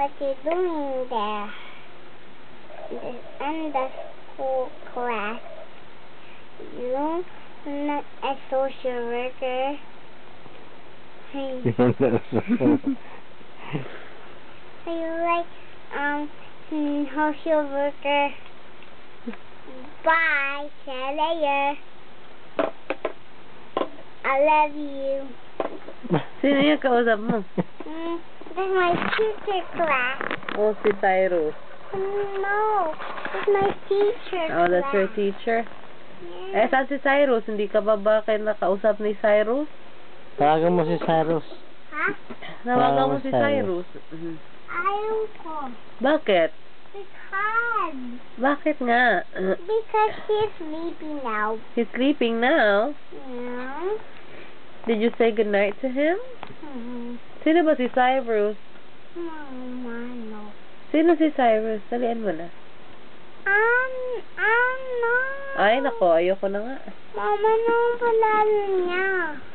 what you doing there? In the school class. You're not a social worker. Hey. Are you like social worker? Bye. See you later. I love you. Sino yung kausap mo? That's my teacher class. Oh, si Cyrus. No, that's my teacher class. Oh, that's your teacher? Yeah. Eh, saan si Cyrus? Hindi ka ba bakit nakausap ni Cyrus? Tawagan mo si Cyrus. Ha? Nawagan mo si Cyrus. Ayaw ko. Bakit? Because. Bakit nga? Because he's sleeping now. He's sleeping now. Yeah. Did you say goodnight to him? Sino ba si Cyrus? No. Sino si Cyrus? Salian mo na. No. Ay, nako. Ayoko na nga. Mama, nung palalo niya.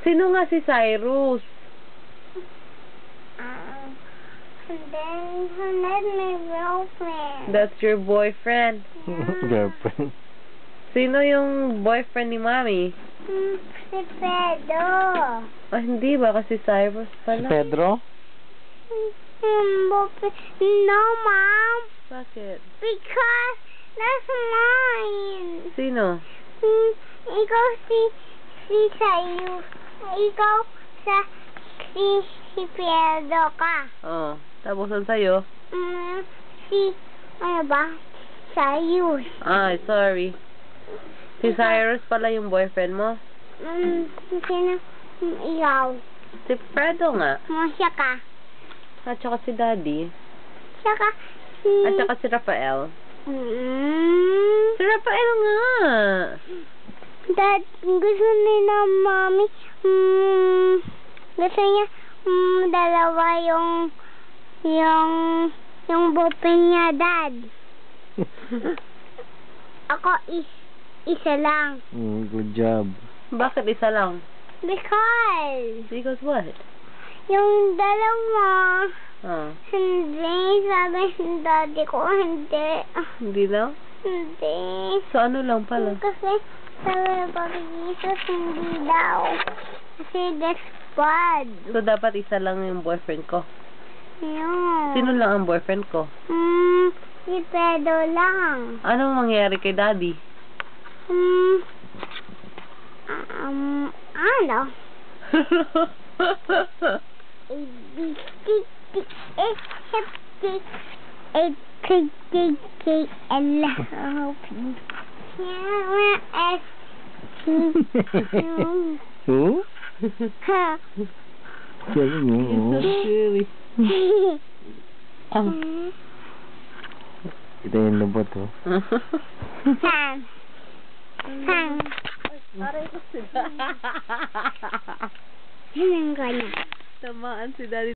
Sino nga si Cyrus? Then, that's my girlfriend. That's your boyfriend. Girlfriend. Sino yung boyfriend ni Mami? Si Pedro. Ah, hindi ba? Kasi Cyrus Si pala. Pedro? No, Mom. Bakit? Because that's mine. Sino? Ikaw si sa'yo. Ikaw si Pedro ka. Oh. Tapos ang sa'yo? Ano ba? Sa'yo. Ay, sorry. Si Cyrus pala yung boyfriend mo? Sino? Ikaw. Si Fredo nga. Siya ka. At saka si Daddy. Siya ka. At saka si Rafael. Si Rafael nga. Dad, gusto nila Mami. Gusto niya dalawa yung boyfriend niya, Dad. Ako isa lang. Good job. Bakit isa lang? Because what? yung dalawa, Hindi. sabi ng daddy ko, hindi. Hindi lang? Hindi. So ano lang pala? Kasi sabi ng Papa Jesus, hindi daw. Kasi that's bad. So dapat isa lang yung boyfriend ko? No. Sino lang ang boyfriend ko? Si Pedro lang. Anong mangyari kay Daddy? Ano? A, B, C, D, E, F, G, H, K, J, K, L, O, P, Q, R, S, T, U, Who? H. Sabi mo, Silly. Ito yung lubot, oh. Sam. Aray ko sila. Hinang ko na. Tamaan si Daddy.